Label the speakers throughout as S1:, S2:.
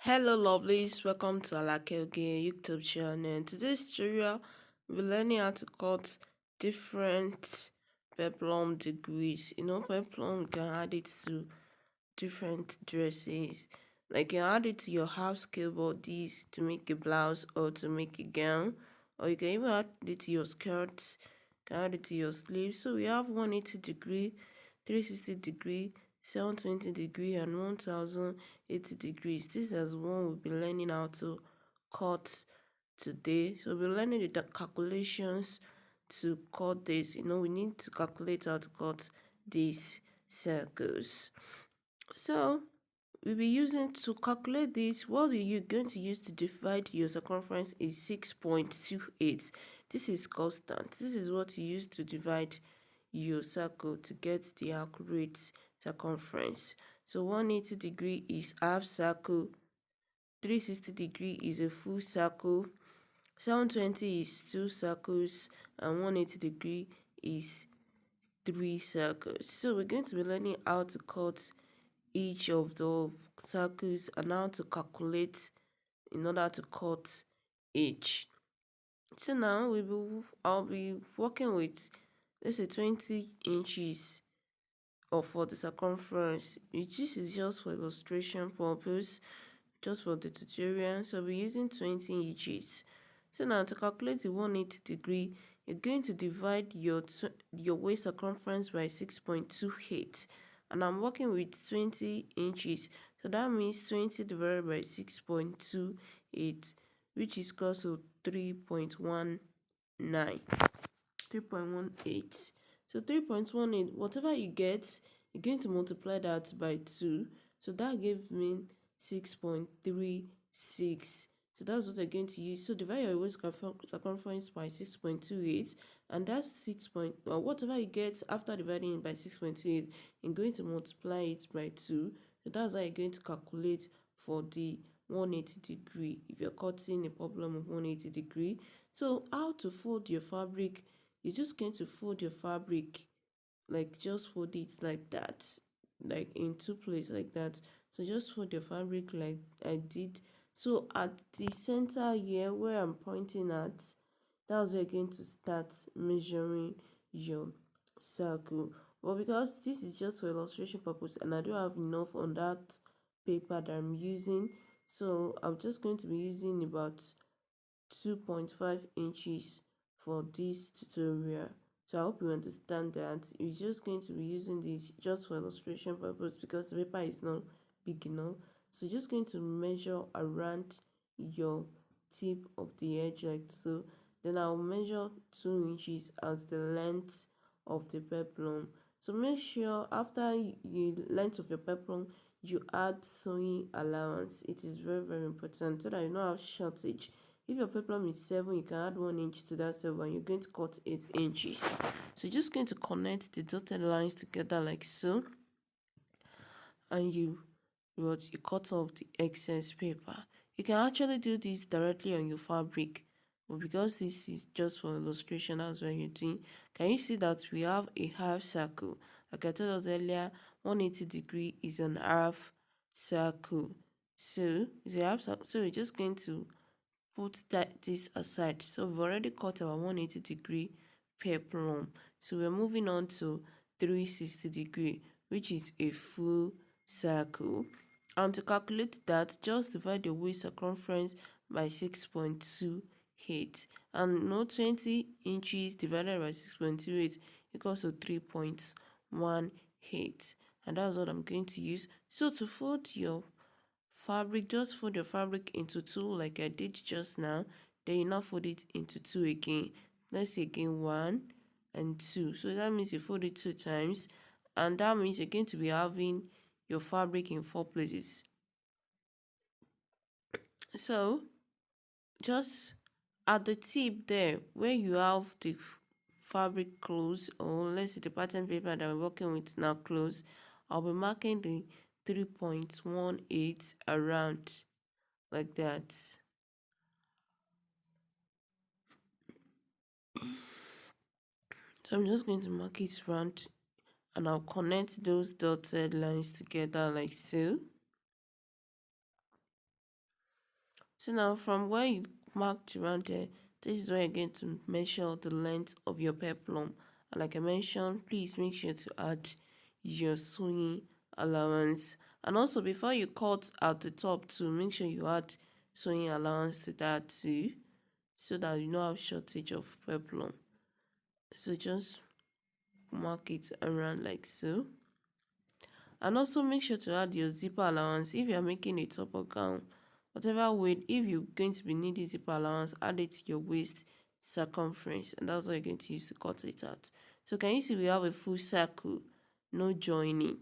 S1: Hello lovelies, welcome to Alakeoge YouTube channel. In today's tutorial, we're learning how to cut different peplum degrees. Peplum, you can add it to different dresses. Like you can add it to your half scale bodies to make a blouse or to make a gown. Or you can even add it to your skirts, you can add it to your sleeves. So we have 180 degree, 360 degree, 720 degree and 1080 degrees. This is one we'll be learning how to cut today. So we're learning the calculations to cut this. We need to calculate how to cut these circles. So we'll be using to calculate this. What you're going to use to divide your circumference is 6.28. This is constant. This is what you use to divide your circle to get the accurate circumference. So 180 degree is half circle, 360 degree is a full circle, 720 is 2 circles, and 180 degree is 3 circles. So we're going to be learning how to cut each of the circles and how to calculate in order to cut each. So now I'll be working with, let's say, 20 inches or for the circumference, which this is just for illustration purpose, just for the tutorial. So I'll be using 20 inches. So now to calculate the 180 degree, you're going to divide your waist circumference by 6.28, and I'm working with 20 inches, so that means 20 divided by 6.28, which is equal to 3.19. 3.18. So 3.18, whatever you get, you're going to multiply that by 2. So that gives me 6.36. So that's what I'm going to use. So divide your waist circumference by 6.28, and that's whatever you get after dividing it by 6.28, you're going to multiply it by 2. So that's how you're going to calculate for the 180 degree if you're cutting a problem of 180 degree. So how to fold your fabric? You're just going to fold your fabric, like just fold it like that, like in two places like that. So just fold your fabric like I did. So at the center here where I'm pointing at, that's where you're going to start measuring your circle. But because this is just for illustration purpose and I don't have enough on that paper that I'm using, so I'm just going to be using about 2.5 inches for this tutorial. So I hope you understand that you're just going to be using this just for illustration purpose because the paper is not big enough. So just going to measure around your tip of the edge like so. Then I'll measure 2 inches as the length of the peplum. So make sure after the length of your peplum you add sewing allowance. It is very important so that you don't have shortage. If your peplum is 7, you can add 1 inch to that 7 and you're going to cut 8 inches. So you're just going to connect the dotted lines together like so, and you cut off the excess paper. You can actually do this directly on your fabric, but because this is just for illustration, that's what you're doing. Can you see that we have a half circle? Like I told us earlier, 180 degree is an half circle. So it's a half circle. So we're just going to put this aside. So we've already cut our 180 degree peplum. So we're moving on to 360 degree, which is a full circle. And to calculate that, just divide the waist circumference by 6.28. And 20 inches divided by 6.28 equals to 3.18. And that's what I'm going to use. So to fold your fabric, just fold your fabric into 2 like I did just now. Then you now fold it into 2 again. Let's say again 1 and 2. So that means you fold it 2 times, and that means you're going to be having your fabric in 4 places. So just at the tip there where you have the fabric close, or let's say the pattern paper that we're working with now close, I'll be marking the 3.18 around like that. So I'm just going to mark it round and I'll connect those dotted lines together like so. So now from where you marked around there, this is where you're going to measure the length of your peplum. And like I mentioned, please make sure to add your sewing allowance. And also before you cut at the top too, make sure you add sewing allowance to that too, so that you don't have shortage of peplum. So just mark it around like so. And also make sure to add your zipper allowance if you are making a top or gown. Whatever weight, if you're going to be needing zipper allowance, add it to your waist circumference, and that's what you're going to use to cut it out. So can you see we have a full circle, no joining.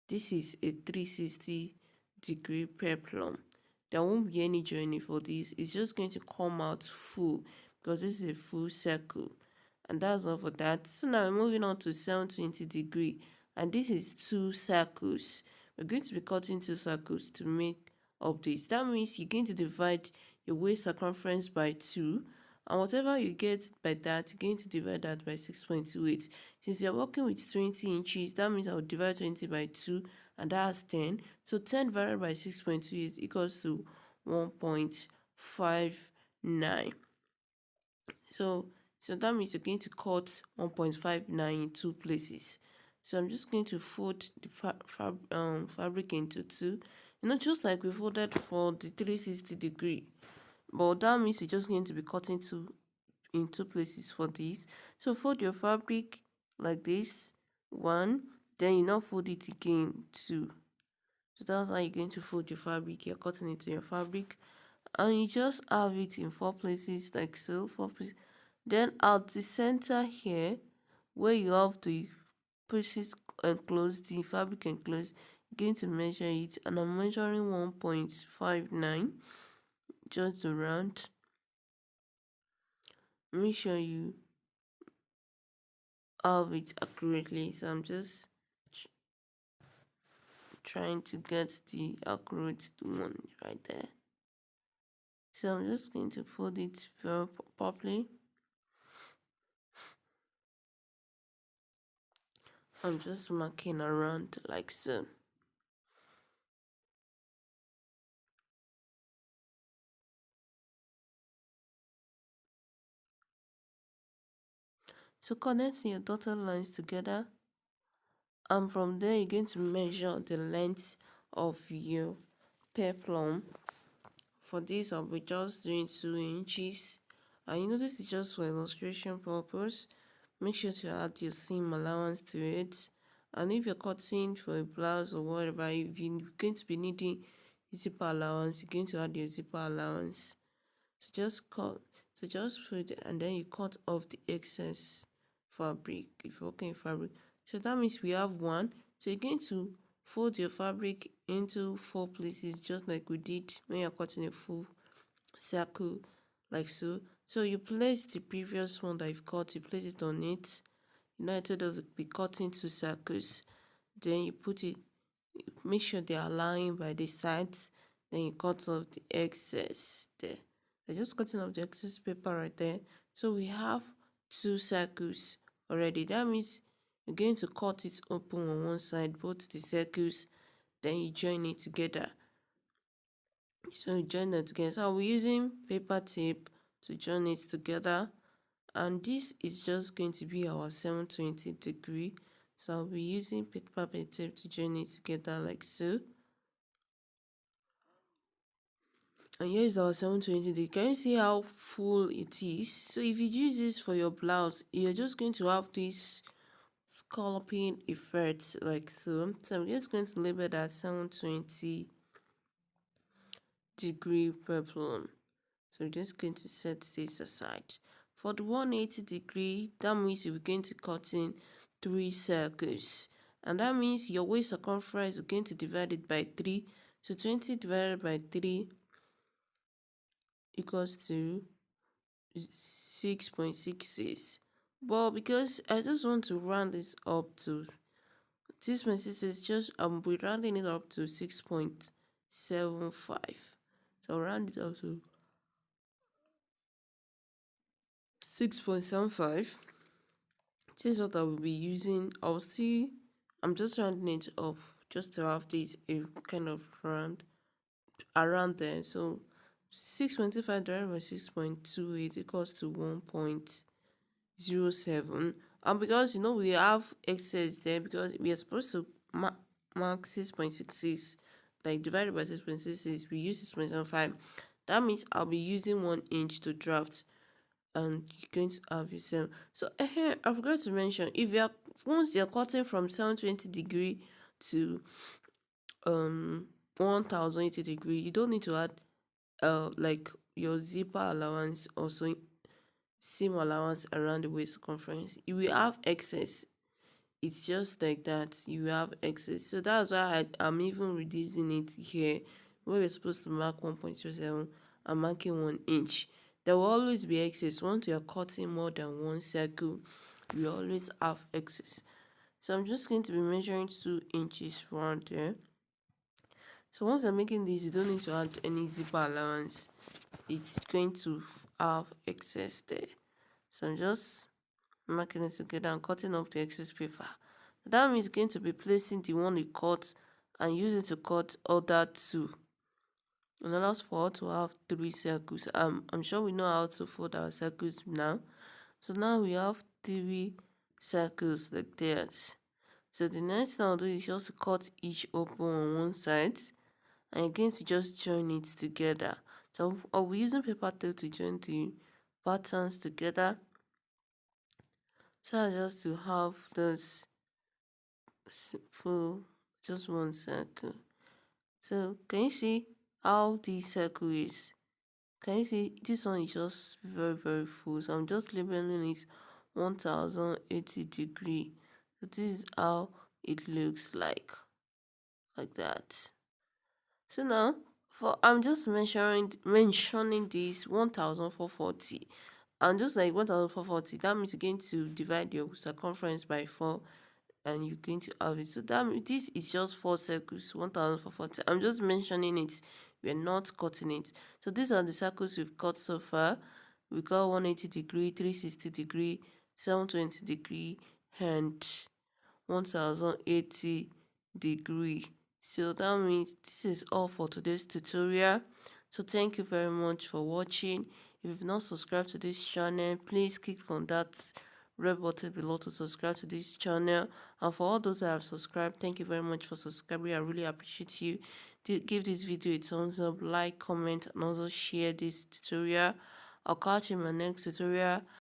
S1: This is a 360-degree peplum. There won't be any joining for this. It's just going to come out full because this is a full circle. And that's all for that. So now we're moving on to 720-degree, and this is two circles. We're going to be cutting two circles to make up this. That means you're going to divide your waist circumference by 2, and whatever you get by that, you're going to divide that by 6.28. Since you're working with 20 inches, that means I'll divide 20 by 2, and that's 10. So 10 divided by 6.28 equals to 1.59. So that means you're going to cut 1.59 in two places. So I'm just going to fold the fabric into two. Just like we folded for the 360-degree. But that means you're just going to be cutting in two places for this. So fold your fabric like this, one, then you now fold it again, two. So that's how you're going to fold your fabric. You're cutting into your fabric, and you just have it in four places like so, four places. Then at the center here, where you have the pieces enclosed, the fabric enclosed, you're going to measure it, and I'm measuring 1.59 just around. Make sure you have it accurately. So I'm just trying to get the accurate one right there. So I'm just going to fold it very properly. I'm just marking around like so. So connecting your dotted lines together, and from there you're going to measure the length of your peplum. For this, I'll be just doing 2 inches, and this is just for illustration purpose. Make sure to add your seam allowance to it, and if you're cutting for a blouse or whatever, if you're going to be needing zipper allowance, you're going to add your zipper allowance. So just fold it, and then you cut off the excess fabric if you're working fabric. So that means we have one. So you're going to fold your fabric into 4 places, just like we did when you're cutting a full circle like so. So you place the previous one that you've cut, you place it on it. I told us to be cutting 2 circles. Then you put it, make sure they are aligned by the sides. Then you cut off the excess there. I'm just cutting off the excess paper right there. So we have 2 circles already. That means you're going to cut it open on one side, both the circles, then you join it together. So you join it together. So I'll be using paper tape to join it together, and this is just going to be our 720-degree. So I'll be using paper tape to join it together like so. And here is our 720-degree. Can you see how full it is? So if you use this for your blouse, you're just going to have this scalloping effect like so. So I'm just going to label that 720-degree peplum. So we're just going to set this aside. For the 180-degree, that means you're going to cut in 3 circles. And that means your waist circumference is going to divide it by 3. So 20 divided by 3 equals to 6.66. But because I just want to round this up to 6.66, just I'll be rounding it up to 6.75. So I'll round it up to 6.75. This is what I will be using. I'm just rounding it up just to have this a kind of round around there. So 6.25 divided by 6.28 equals to 1.07. And because we have excess there, because we are supposed to mark 6.66, like divided by 6.66, we use 6.75. That means I'll be using 1 inch to draft, and you're going to have yourself. So here I forgot to mention, if you're once you're cutting from 720 degree to 1080 degree, you don't need to add like your zipper allowance, also seam allowance around the waist circumference. You will have excess. It's just like that, you have excess. So that's why I'm even reducing it here, where we're supposed to mark 1.07. I'm marking 1 inch. There will always be excess. Once you're cutting more than one circle, you always have excess. So I'm just going to be measuring 2 inches around there. So once I'm making this, you don't need to add any zipper allowance. It's going to have excess there. So I'm just marking it together and cutting off the excess paper. That means you're going to be placing the one you cut and use it to cut other two. And allows for us to have 3 circles. I'm sure we know how to fold our circles now. So now we have 3 circles like this. So the next thing I'll do is just cut each open on one side, and you're going to just join it together. So I'll be using paper tape to join the patterns together. So I just to have this full, just one circle. So can you see how this circle is? Can you see this one is just very full? So I'm just labeling it 1080 degree. So this is how it looks like that. So now I'm just mentioning this 1440. And just like 1440, that means you're going to divide your circumference by 4, and you're going to have it. So that means this is just 4 circles, 1440. I'm just mentioning it. We're not cutting it. So these are the circles we've cut so far. We got 180 degree, 360 degree, 720 degree, and 1080 degree. So that means this is all for today's tutorial. So thank you very much for watching. If you've not subscribed to this channel, please click on that red button below to subscribe to this channel. And for all those that have subscribed, thank you very much for subscribing. I really appreciate you. Give this video a thumbs up, like, comment, and also share this tutorial. I'll catch you in my next tutorial.